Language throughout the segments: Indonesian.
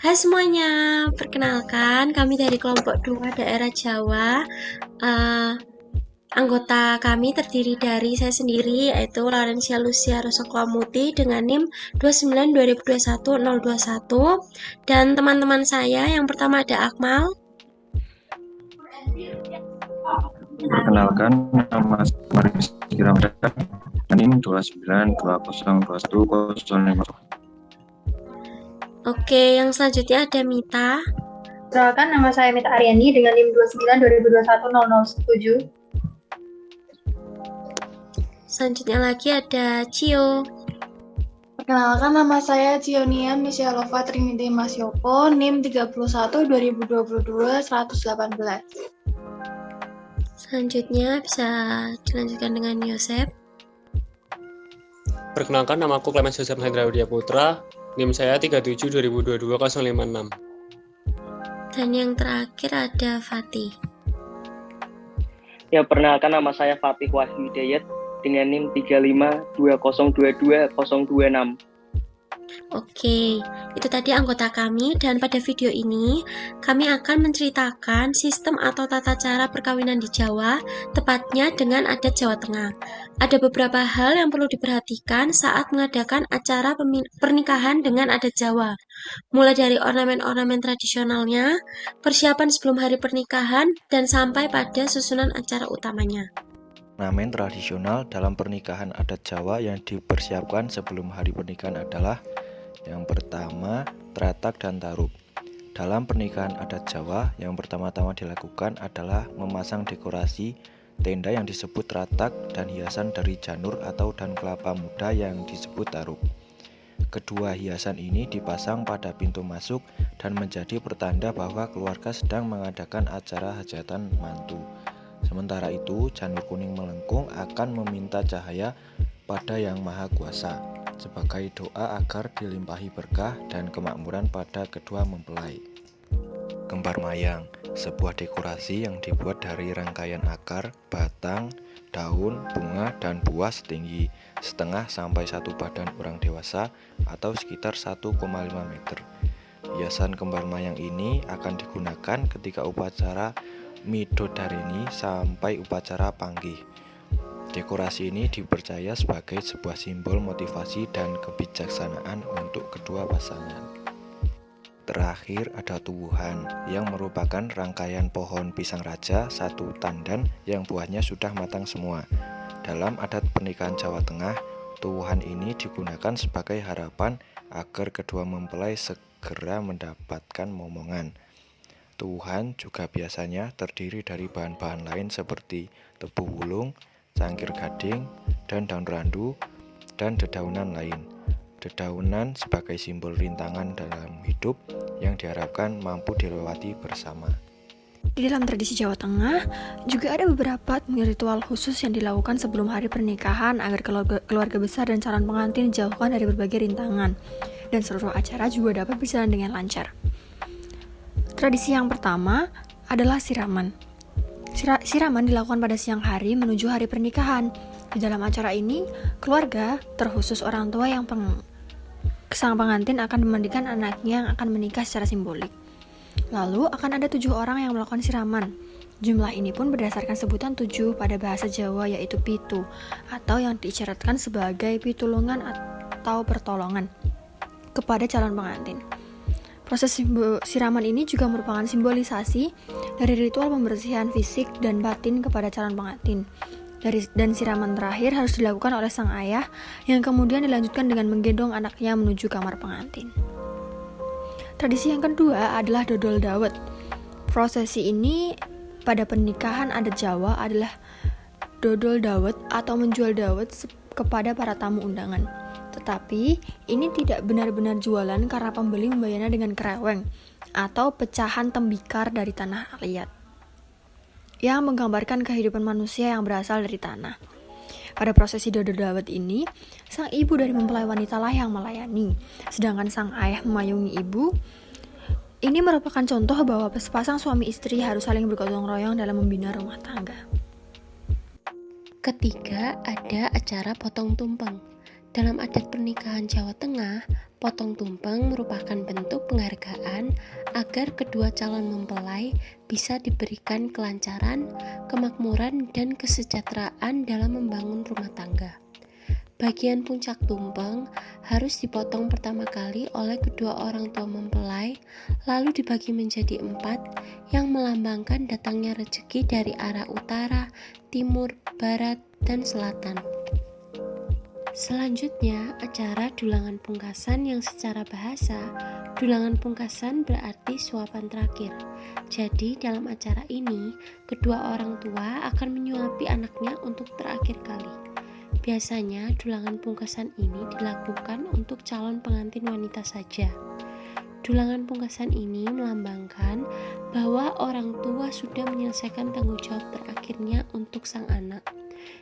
Hai semuanya, perkenalkan kami dari kelompok 2 daerah Jawa. Eh, Anggota kami terdiri dari saya sendiri, yaitu Laurencia Lucia Rosoklamuti dengan NIM 29 2021 021, dan teman-teman saya yang pertama ada Akmal. Perkenalkan, nama saya Rizky Ramadan, NIM 29202105. Oke, yang selanjutnya ada Mita. Perkenalkan, nama saya Mita Aryani dengan NIM 29 2021 007. Selanjutnya lagi ada Cio. Perkenalkan, nama saya Cionia Misyalova Trinity Masyopo, NIM 31 2022 118. Selanjutnya bisa dilanjutkan dengan Yosep. Perkenalkan, nama aku Clemens Joseph Hendra Widya Putra, NIM saya 37 2022 056. Dan yang terakhir ada Fatih. Ya, perkenalkan, nama saya Fatih Wahyu Hidayat dengan NIM 35 2022 026. Oke, itu tadi anggota kami, dan pada video ini kami akan menceritakan sistem atau tata cara perkawinan di Jawa, tepatnya dengan adat Jawa Tengah. Ada beberapa hal yang perlu diperhatikan saat mengadakan acara pernikahan dengan adat Jawa, mulai dari ornamen-ornamen tradisionalnya, persiapan sebelum hari pernikahan, dan sampai pada susunan acara utamanya. Ornamen tradisional dalam pernikahan adat Jawa yang dipersiapkan sebelum hari pernikahan adalah yang pertama, teratak dan tarup. Dalam pernikahan adat Jawa, yang pertama-tama dilakukan adalah memasang dekorasi tenda yang disebut teratak dan hiasan dari janur atau daun kelapa muda yang disebut tarup. Kedua hiasan ini dipasang pada pintu masuk dan menjadi pertanda bahwa keluarga sedang mengadakan acara hajatan mantu. Sementara itu, janur kuning melengkung akan meminta cahaya pada Yang Maha Kuasa sebagai doa agar dilimpahi berkah dan kemakmuran pada kedua mempelai. Kembar mayang, sebuah dekorasi yang dibuat dari rangkaian akar, batang, daun, bunga, dan buah setinggi setengah sampai 1 badan orang dewasa atau sekitar 1,5 meter. Hiasan kembar mayang ini akan digunakan ketika upacara Midodareni sampai upacara panggih. Dekorasi ini dipercaya sebagai sebuah simbol motivasi dan kebijaksanaan untuk kedua pasangan. Terakhir ada tuwuhan, yang merupakan rangkaian pohon pisang raja satu tandan yang buahnya sudah matang semua. Dalam adat pernikahan Jawa Tengah, tuwuhan ini digunakan sebagai harapan agar kedua mempelai segera mendapatkan momongan. Tuwuhan juga biasanya terdiri dari bahan-bahan lain seperti tebu wulung, cangkir gading, dan daun randu, dan dedaunan lain. Dedaunan sebagai simbol rintangan dalam hidup yang diharapkan mampu dilewati bersama. Di dalam tradisi Jawa Tengah, juga ada beberapa ritual khusus yang dilakukan sebelum hari pernikahan agar keluarga besar dan calon pengantin dijauhkan dari berbagai rintangan, dan seluruh acara juga dapat berjalan dengan lancar. Tradisi yang pertama adalah siraman. Siraman dilakukan pada siang hari menuju hari pernikahan. Di dalam acara ini, keluarga, terkhusus orang tua sang pengantin akan memandikan anaknya yang akan menikah secara simbolik. Lalu akan ada 7 orang yang melakukan siraman. Jumlah ini pun berdasarkan sebutan 7 pada bahasa Jawa, yaitu pitu, atau yang diisyaratkan sebagai pitulungan atau pertolongan kepada calon pengantin. Proses siraman ini juga merupakan simbolisasi dari ritual pembersihan fisik dan batin kepada calon pengantin. Dan siraman terakhir harus dilakukan oleh sang ayah yang kemudian dilanjutkan dengan menggendong anaknya menuju kamar pengantin. Tradisi yang kedua adalah dodol dawet. Prosesi ini pada pernikahan adat Jawa adalah dodol dawet atau menjual dawet kepada para tamu undangan. Tetapi ini tidak benar-benar jualan karena pembeli membayarnya dengan kereweng atau pecahan tembikar dari tanah liat yang menggambarkan kehidupan manusia yang berasal dari tanah. Pada prosesi dodol dawet ini, sang ibu dari mempelai wanita lah yang melayani, sedangkan sang ayah memayungi ibu. Ini merupakan contoh bahwa sepasang suami istri harus saling bergotong royong dalam membina rumah tangga. Ketiga, ada acara potong tumpeng. Dalam adat pernikahan Jawa Tengah, potong tumpeng merupakan bentuk penghargaan agar kedua calon mempelai bisa diberikan kelancaran, kemakmuran, dan kesejahteraan dalam membangun rumah tangga. Bagian puncak tumpeng harus dipotong pertama kali oleh kedua orang tua mempelai, lalu dibagi menjadi 4 yang melambangkan datangnya rezeki dari arah utara, timur, barat, dan selatan. Selanjutnya, acara dulangan pungkasan yang secara bahasa, dulangan pungkasan berarti suapan terakhir. Jadi, dalam acara ini, kedua orang tua akan menyuapi anaknya untuk terakhir kali. Biasanya, dulangan pungkasan ini dilakukan untuk calon pengantin wanita saja. Dulangan pungkasan ini melambangkan bahwa orang tua sudah menyelesaikan tanggung jawab terakhirnya untuk sang anak.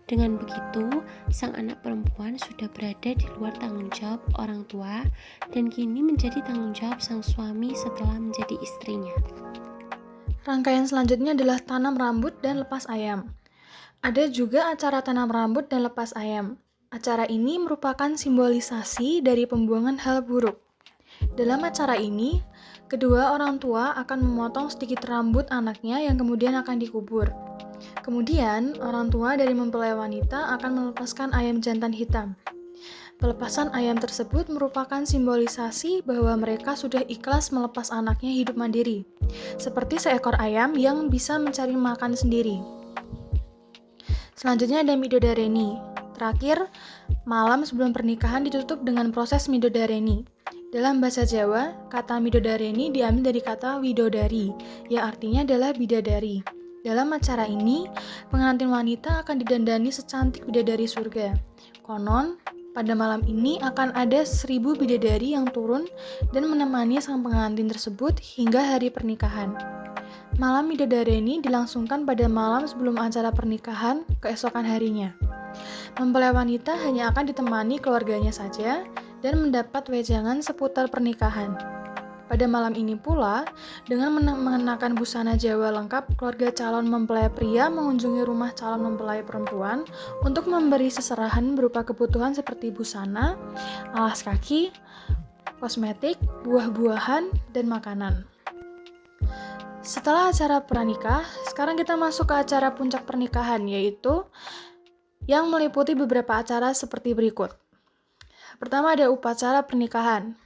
Dengan begitu, sang anak perempuan sudah berada di luar tanggung jawab orang tua dan kini menjadi tanggung jawab sang suami setelah menjadi istrinya. Rangkaian selanjutnya adalah tanam rambut dan lepas ayam. Ada juga acara tanam rambut dan lepas ayam. Acara ini merupakan simbolisasi dari pembuangan hal buruk. Dalam acara ini, kedua orang tua akan memotong sedikit rambut anaknya yang kemudian akan dikubur. Kemudian, orang tua dari mempelai wanita akan melepaskan ayam jantan hitam. Pelepasan ayam tersebut merupakan simbolisasi bahwa mereka sudah ikhlas melepas anaknya hidup mandiri, seperti seekor ayam yang bisa mencari makan sendiri. Selanjutnya ada midodareni. Terakhir, malam sebelum pernikahan ditutup dengan proses midodareni. Dalam bahasa Jawa, kata midodareni diambil dari kata widodari, yang artinya adalah bidadari. Dalam acara ini, pengantin wanita akan didandani secantik bidadari surga. Konon, pada malam ini akan ada 1000 bidadari yang turun dan menemani sang pengantin tersebut hingga hari pernikahan. Malam midodareni dilangsungkan pada malam sebelum acara pernikahan keesokan harinya. Mempelai wanita hanya akan ditemani keluarganya saja dan mendapat wejangan seputar pernikahan. Pada malam ini pula, dengan mengenakan busana Jawa lengkap, keluarga calon mempelai pria mengunjungi rumah calon mempelai perempuan untuk memberi seserahan berupa kebutuhan seperti busana, alas kaki, kosmetik, buah-buahan, dan makanan. Setelah acara pranikah, sekarang kita masuk ke acara puncak pernikahan, yaitu yang meliputi beberapa acara seperti berikut. Pertama ada upacara pernikahan.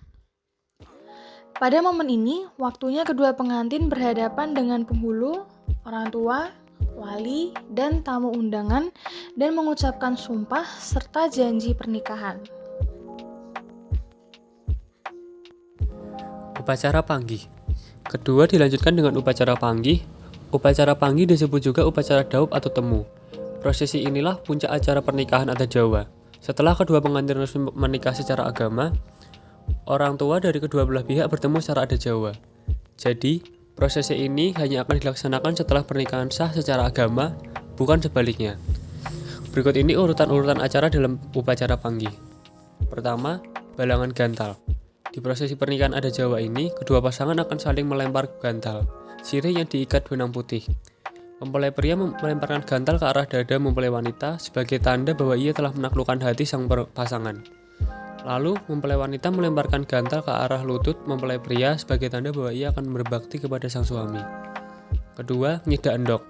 Pada momen ini, waktunya kedua pengantin berhadapan dengan penghulu, orang tua, wali, dan tamu undangan dan mengucapkan sumpah serta janji pernikahan. Upacara panggih. Kedua dilanjutkan dengan upacara panggih. Upacara panggih disebut juga upacara daup atau temu. Prosesi inilah puncak acara pernikahan adat Jawa. Setelah kedua pengantin resmi menikah secara agama, orang tua dari kedua belah pihak bertemu secara adat Jawa. Jadi, prosesi ini hanya akan dilaksanakan setelah pernikahan sah secara agama, bukan sebaliknya. Berikut ini urutan-urutan acara dalam upacara panggih. Pertama, balangan gantal. Di prosesi pernikahan adat Jawa ini, kedua pasangan akan saling melempar gantal, sirih yang diikat benang putih. Mempelai pria melemparkan gantal ke arah dada mempelai wanita sebagai tanda bahwa ia telah menaklukkan hati sang pasangan. Lalu, mempelai wanita melemparkan gantal ke arah lutut mempelai pria sebagai tanda bahwa ia akan berbakti kepada sang suami. Kedua, ngidak endok.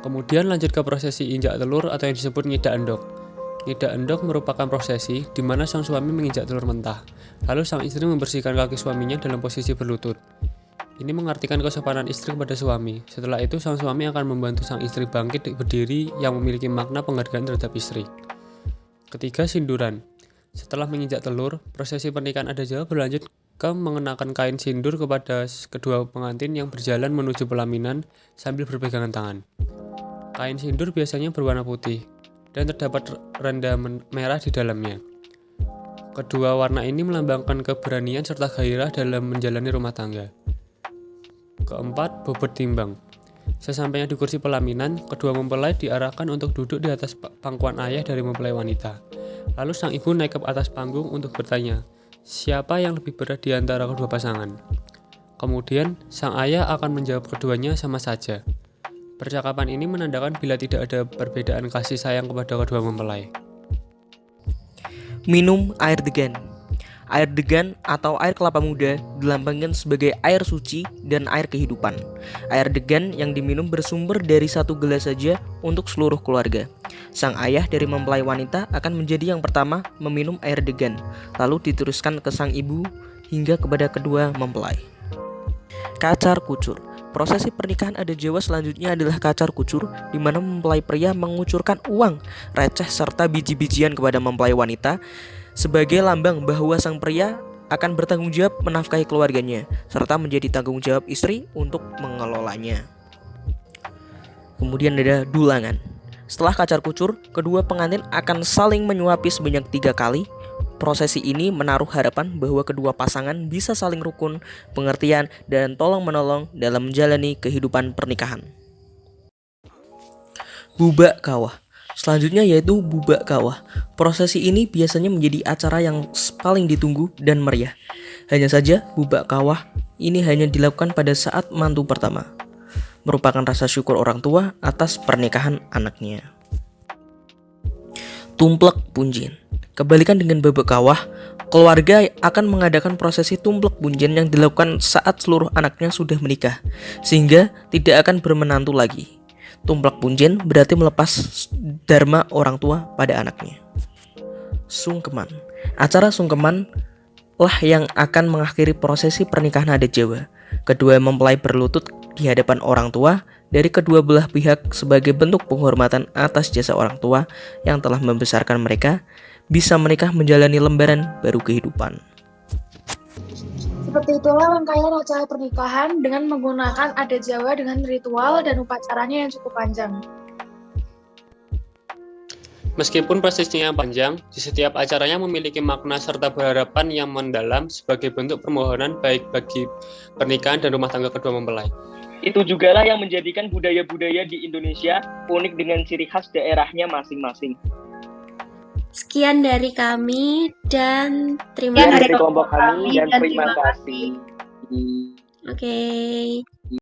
Kemudian lanjut ke prosesi injak telur atau yang disebut ngidak endok. Ngidak endok merupakan prosesi di mana sang suami menginjak telur mentah, lalu sang istri membersihkan kaki suaminya dalam posisi berlutut. Ini mengartikan kesopanan istri kepada suami. Setelah itu, sang suami akan membantu sang istri bangkit berdiri yang memiliki makna penghargaan terhadap istri. Ketiga, sinduran. Setelah menginjak telur, prosesi pernikahan adat Jawa berlanjut ke mengenakan kain sindur kepada kedua pengantin yang berjalan menuju pelaminan sambil berpegangan tangan. Kain sindur biasanya berwarna putih dan terdapat renda merah di dalamnya. Kedua warna ini melambangkan keberanian serta gairah dalam menjalani rumah tangga. Keempat, bobot timbang. Sesampainya di kursi pelaminan, kedua mempelai diarahkan untuk duduk di atas pangkuan ayah dari mempelai wanita. Lalu sang ibu naik ke atas panggung untuk bertanya, siapa yang lebih berat di antara kedua pasangan? Kemudian, sang ayah akan menjawab keduanya sama saja. Percakapan ini menandakan bila tidak ada perbedaan kasih sayang kepada kedua mempelai. Minum air degan. Air degan atau air kelapa muda dilambangkan sebagai air suci dan air kehidupan. Air degan yang diminum bersumber dari 1 gelas saja untuk seluruh keluarga. Sang ayah dari mempelai wanita akan menjadi yang pertama meminum air degan, lalu diteruskan ke sang ibu hingga kepada kedua mempelai. Kacar kucur. Prosesi pernikahan adat Jawa selanjutnya adalah kacar kucur, di mana mempelai pria mengucurkan uang, receh serta biji-bijian kepada mempelai wanita sebagai lambang bahwa sang pria akan bertanggung jawab menafkahi keluarganya serta menjadi tanggung jawab istri untuk mengelolanya. Kemudian ada dulangan. Setelah kacar kucur, kedua pengantin akan saling menyuapi sebanyak 3 kali. Prosesi ini menaruh harapan bahwa kedua pasangan bisa saling rukun, pengertian, dan tolong-menolong dalam menjalani kehidupan pernikahan. Bubak kawah. Selanjutnya yaitu bubak kawah. Prosesi ini biasanya menjadi acara yang paling ditunggu dan meriah. Hanya saja bubak kawah ini hanya dilakukan pada saat mantu pertama, merupakan rasa syukur orang tua atas pernikahan anaknya. Tumplek punjin. Kebalikan dengan bubak kawah, keluarga akan mengadakan prosesi tumplek punjen yang dilakukan saat seluruh anaknya sudah menikah, sehingga tidak akan bermenantu lagi. Tumplek punjen berarti melepas dharma orang tua pada anaknya. Sungkeman. Acara sungkeman lah yang akan mengakhiri prosesi pernikahan adat Jawa. Kedua mempelai berlutut di hadapan orang tua dari kedua belah pihak sebagai bentuk penghormatan atas jasa orang tua yang telah membesarkan mereka, bisa menikah menjalani lembaran baru kehidupan. Seperti itulah rangkaian acara pernikahan dengan menggunakan adat Jawa dengan ritual dan upacaranya yang cukup panjang. Meskipun prosesnya panjang, di setiap acaranya memiliki makna serta berharapan yang mendalam sebagai bentuk permohonan baik bagi pernikahan dan rumah tangga kedua mempelai. Itu jugalah yang menjadikan budaya-budaya di Indonesia unik dengan ciri khas daerahnya masing-masing. Sekian dari kami dan terima Dari kasih. kelompok kami dan terima kasih. Oke.